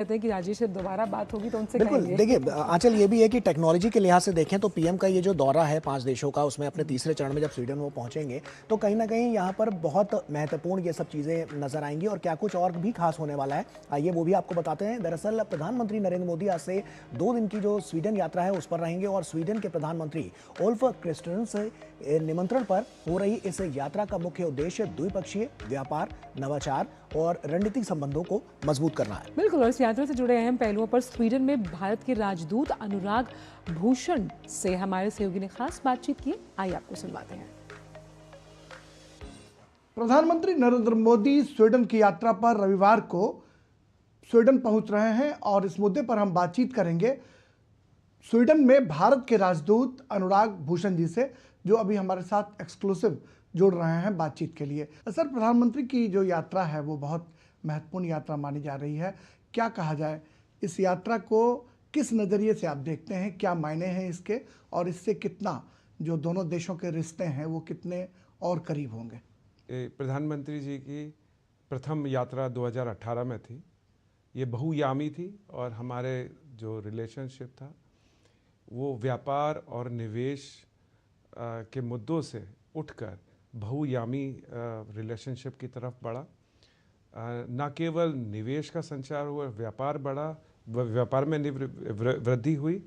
कहते हैं कि राजेश से दोबारा बात होगी तो उनसे बिल्कुल। कहेंगे। देखिए आंचल, ये भी है कि टेक्नोलॉजी के लिहाज से देखें तो पीएम का ये जो दौरा है 5 देशों का, उसमें अपने तीसरे चरण में जब स्वीडन वो पहुंचेंगे तो कहीं ना कहीं यहाँ पर बहुत महत्वपूर्ण ये सब चीज़ें नजर आएंगी और क्या कुछ और भी खास होने वाला है, आइए वो भी आपको बताते हैं। दरअसल प्रधानमंत्री नरेंद्र मोदी आज से 2 दिन की जो स्वीडन यात्रा है उस पर रहेंगे और स्वीडन के प्रधानमंत्री उल्फ क्रिस्टरसन निमंत्रण पर हो रही इस यात्रा का मुख्य उद्देश्य द्विपक्षीय व्यापार, नवाचार और रणनीतिक संबंधों को मजबूत करना है। बिल्कुल, और इस यात्रा से जुड़े अहम पहलुओं पर स्वीडन में भारत के राजदूत अनुराग भूषण से हमारे सहयोगी ने खास बातचीत की। आइए आपको सुनवाते हैं। प्रधानमंत्री नरेंद्र मोदी स्वीडन की यात्रा पर रविवार को स्वीडन पहुंच रहे हैं और इस मुद्दे पर हम बातचीत करेंगे स्वीडन में भारत के राजदूत अनुराग भूषण जी से, जो अभी हमारे साथ एक्सक्लूसिव जुड़ रहे हैं बातचीत के लिए। सर, प्रधानमंत्री की जो यात्रा है वो बहुत महत्वपूर्ण यात्रा मानी जा रही है। क्या कहा जाए, इस यात्रा को किस नज़रिए से आप देखते हैं, क्या मायने हैं इसके, और इससे कितना जो दोनों देशों के रिश्ते हैं वो कितने और करीब होंगे? प्रधानमंत्री जी की प्रथम यात्रा 2018 में थी। ये बहुयामी थी और हमारे जो रिलेशनशिप था वो व्यापार और निवेश के मुद्दों से उठकर बहुयामी रिलेशनशिप की तरफ बढ़ा। न केवल निवेश का संचार हुआ, व्यापार बढ़ा, व्यापार में वृद्धि हुई।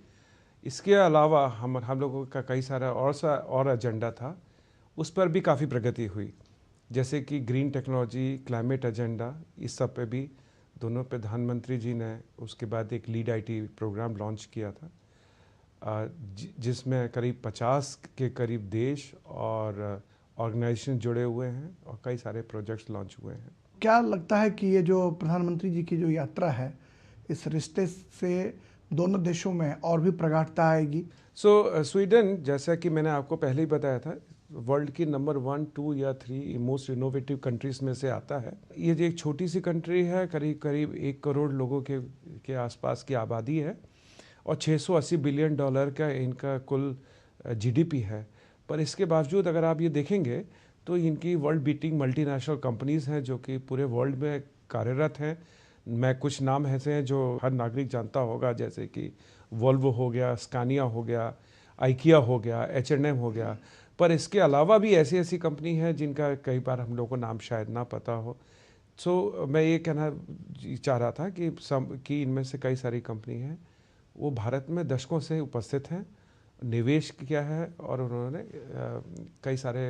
इसके अलावा हम लोगों का कई सारा और एजेंडा था, उस पर भी काफ़ी प्रगति हुई, जैसे कि ग्रीन टेक्नोलॉजी, क्लाइमेट एजेंडा, इस सब पे भी दोनों प्रधानमंत्री जी ने उसके बाद एक लीड आईटी प्रोग्राम लॉन्च किया था, जिसमें करीब 50 के करीब देश और ऑर्गेनाइजेशन जुड़े हुए हैं और कई सारे प्रोजेक्ट्स लॉन्च हुए हैं। क्या लगता है कि ये जो प्रधानमंत्री जी की जो यात्रा है, इस रिश्ते से दोनों देशों में और भी प्रगाढ़ता आएगी? स्वीडन, जैसा कि मैंने आपको पहले ही बताया था, वर्ल्ड की नंबर 1, 2 या 3 मोस्ट इनोवेटिव कंट्रीज में से आता है। ये जो एक छोटी सी कंट्री है, करीब करीब 1 करोड़ लोगों के आसपास की आबादी है और $680 बिलियन का इनका कुल जीडीपी है। पर इसके बावजूद अगर आप ये देखेंगे तो इनकी वर्ल्ड बीटिंग मल्टीनेशनल कंपनीज़ हैं जो कि पूरे वर्ल्ड में कार्यरत हैं। मैं कुछ नाम ऐसे हैं जो हर नागरिक जानता होगा, जैसे कि वोल्वो हो गया, स्कानिया हो गया, आइकिया हो गया, H&M हो गया। पर इसके अलावा भी ऐसी ऐसी कंपनी हैं जिनका कई बार हम लोगों को नाम शायद ना पता हो। मैं ये कहना चाह रहा था कि इनमें से कई सारी कंपनी हैं वो भारत में दशकों से उपस्थित हैं, निवेश किया है और उन्होंने कई सारे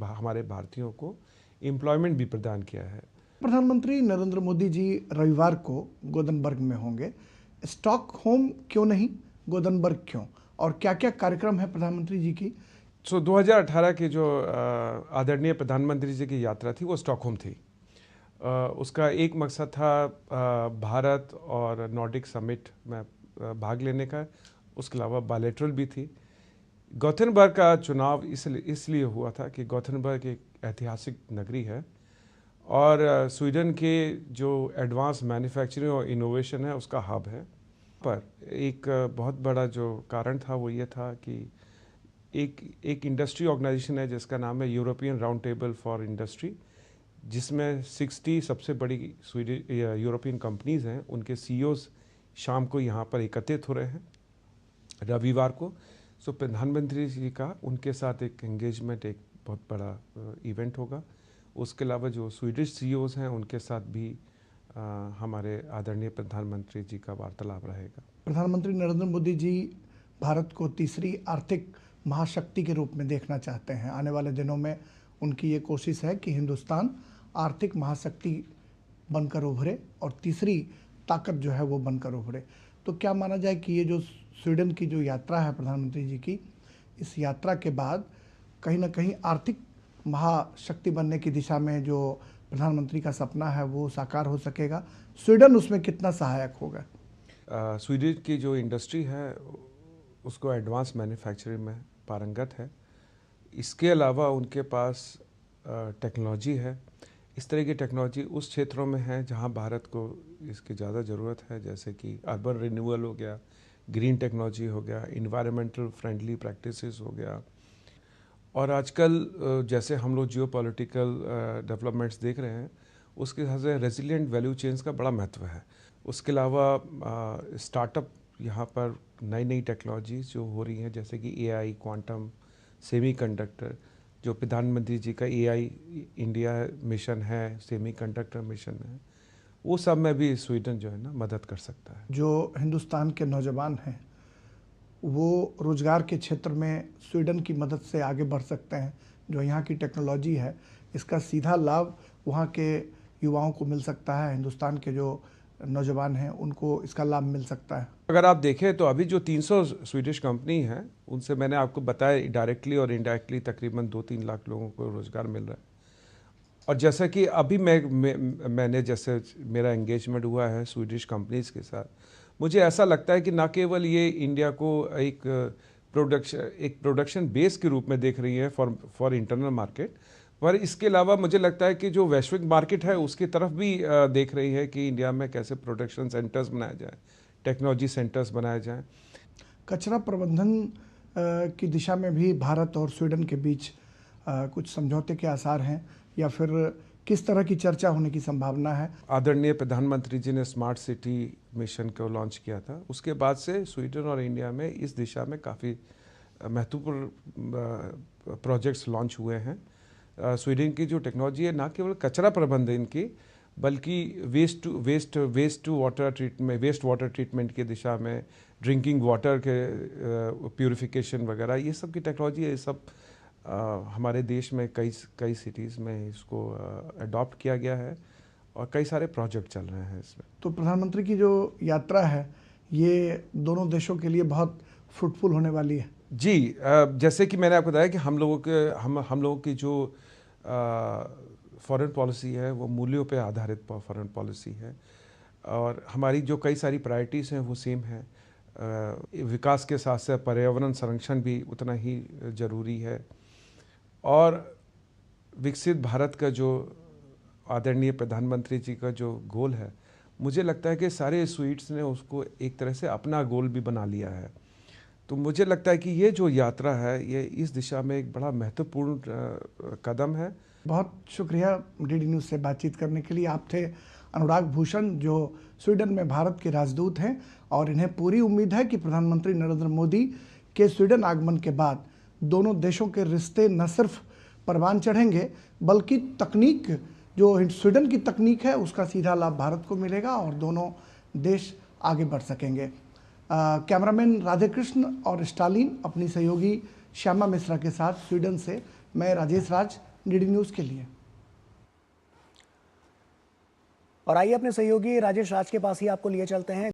हमारे भारतीयों को एम्प्लॉयमेंट भी प्रदान किया है। प्रधानमंत्री नरेंद्र मोदी जी रविवार को गोदनबर्ग में होंगे। स्टॉकहोम क्यों नहीं, गोदनबर्ग क्यों, और क्या क्या कार्यक्रम है प्रधानमंत्री जी की? 2018 की जो आदरणीय प्रधानमंत्री जी की यात्रा थी वो स्टॉकहोम थी। उसका एक मकसद था भारत और नॉर्डिक समिट में भाग लेने का, उसके अलावा बायलैटरल भी थी। गोथेनबर्ग का चुनाव इसलिए हुआ था कि गोथेनबर्ग एक ऐतिहासिक नगरी है और स्वीडन के जो एडवांस मैन्युफैक्चरिंग और इनोवेशन है उसका हब है। पर एक बहुत बड़ा जो कारण था वो ये था कि एक इंडस्ट्री ऑर्गेनाइजेशन है जिसका नाम है European round table for industry, जिसमें 60 सबसे बड़ी यूरोपियन कंपनीज़ हैं, उनके सीईओज शाम को यहाँ पर एकत्रित हो रहे हैं रविवार को। प्रधानमंत्री जी का उनके साथ एक एंगेजमेंट, एक बहुत बड़ा इवेंट होगा। उसके अलावा जो स्वीडिश सीईओज हैं उनके साथ भी हमारे आदरणीय प्रधानमंत्री जी का वार्तालाप रहेगा। प्रधानमंत्री नरेंद्र मोदी जी भारत को तीसरी आर्थिक महाशक्ति के रूप में देखना चाहते हैं। आने वाले दिनों में उनकी ये कोशिश है कि हिंदुस्तान आर्थिक महाशक्ति बनकर उभरे और तीसरी ताकत जो है वो बनकर उभरे। तो क्या माना जाए कि ये जो स्वीडन की जो यात्रा है प्रधानमंत्री जी की, इस यात्रा के बाद कहीं ना कहीं आर्थिक महाशक्ति बनने की दिशा में जो प्रधानमंत्री का सपना है वो साकार हो सकेगा? स्वीडन उसमें कितना सहायक होगा? स्वीडन की जो इंडस्ट्री है उसको एडवांस मैन्युफैक्चरिंग में पारंगत है। इसके अलावा उनके पास टेक्नोलॉजी है। इस तरह की टेक्नोलॉजी उस क्षेत्रों में है जहां भारत को इसकी ज़्यादा ज़रूरत है, जैसे कि अर्बन रिन्यूअल हो गया, ग्रीन टेक्नोलॉजी हो गया, इन्वायरमेंटल फ्रेंडली प्रैक्टिसेस हो गया। और आजकल जैसे हम लोग जियोपॉलिटिकल डेवलपमेंट्स देख रहे हैं, उसके हिसाब से रेजिलिएंट वैल्यू चेन्स का बड़ा महत्व है। उसके अलावा स्टार्टअप यहाँ पर नई नई टेक्नोलॉजीज जो हो रही हैं, जैसे कि एआई, क्वांटम, सेमीकंडक्टर, जो प्रधानमंत्री जी का एआई इंडिया मिशन है, सेमीकंडक्टर मिशन है, वो सब में भी स्वीडन जो है ना मदद कर सकता है। जो हिंदुस्तान के नौजवान हैं वो रोजगार के क्षेत्र में स्वीडन की मदद से आगे बढ़ सकते हैं। जो यहाँ की टेक्नोलॉजी है इसका सीधा लाभ वहाँ के युवाओं को मिल सकता है। हिंदुस्तान के जो नौजवान हैं उनको इसका लाभ मिल सकता है। अगर आप देखें तो अभी जो 300 स्वीडिश कंपनी हैं, उनसे मैंने आपको बताया डायरेक्टली और इनडायरेक्टली तकरीबन 2-3 लाख लोगों को रोज़गार मिल रहा है। और जैसा कि अभी मैंने जैसे मेरा एंगेजमेंट हुआ है स्वीडिश कंपनीज के साथ, मुझे ऐसा लगता है कि ना केवल ये इंडिया को एक प्रोडक्शन बेस के रूप में देख रही है फॉर इंटरनल मार्केट, पर इसके अलावा मुझे लगता है कि जो वैश्विक मार्केट है उसकी तरफ भी देख रही है कि इंडिया में कैसे प्रोडक्शन सेंटर्स बनाए जाएं, टेक्नोलॉजी सेंटर्स बनाए जाएं। कचरा प्रबंधन की दिशा में भी भारत और स्वीडन के बीच कुछ समझौते के आसार हैं या फिर किस तरह की चर्चा होने की संभावना है? आदरणीय प्रधानमंत्री जी ने स्मार्ट सिटी मिशन को लॉन्च किया था, उसके बाद से स्वीडन और इंडिया में इस दिशा में काफ़ी महत्वपूर्ण प्रोजेक्ट्स लॉन्च हुए हैं। स्वीडन की जो टेक्नोलॉजी है ना केवल कचरा प्रबंधन की बल्कि वेस्ट वाटर ट्रीटमेंट की दिशा में, ड्रिंकिंग वाटर के प्यूरिफिकेशन वगैरह, ये सब की टेक्नोलॉजी है। ये सब हमारे देश में कई सिटीज़ में इसको अडॉप्ट किया गया है और कई सारे प्रोजेक्ट चल रहे हैं इसमें। तो प्रधानमंत्री की जो यात्रा है ये दोनों देशों के लिए बहुत फ्रूटफुल होने वाली है। जी, जैसे कि मैंने आपको बताया कि हम लोगों की जो फॉरेन पॉलिसी है वो मूल्यों पे आधारित फॉरेन पॉलिसी है और हमारी जो कई सारी प्रायोरिटीज़ हैं वो सेम है। विकास के साथ साथ पर्यावरण संरक्षण भी उतना ही ज़रूरी है और विकसित भारत का जो आदरणीय प्रधानमंत्री जी का जो गोल है, मुझे लगता है कि सारे स्वीड्स ने उसको एक तरह से अपना गोल भी बना लिया है। तो मुझे लगता है कि ये जो यात्रा है ये इस दिशा में एक बड़ा महत्वपूर्ण कदम है। बहुत शुक्रिया डीडी न्यूज़ से बातचीत करने के लिए। आप थे अनुराग भूषण जो स्वीडन में भारत के राजदूत हैं और इन्हें पूरी उम्मीद है कि प्रधानमंत्री नरेंद्र मोदी के स्वीडन आगमन के बाद दोनों देशों के रिश्ते न सिर्फ परवान चढ़ेंगे बल्कि तकनीक जो स्वीडन की तकनीक है उसका सीधा लाभ भारत को मिलेगा और दोनों देश आगे बढ़ सकेंगे। कैमरामैन राधेकृष्ण और स्टालिन अपनी सहयोगी श्यामा मिश्रा के साथ स्वीडन से मैं राजेश राज, डीडी न्यूज़ के लिए। और आइए अपने सहयोगी राजेश राज के पास ही आपको लिए चलते हैं।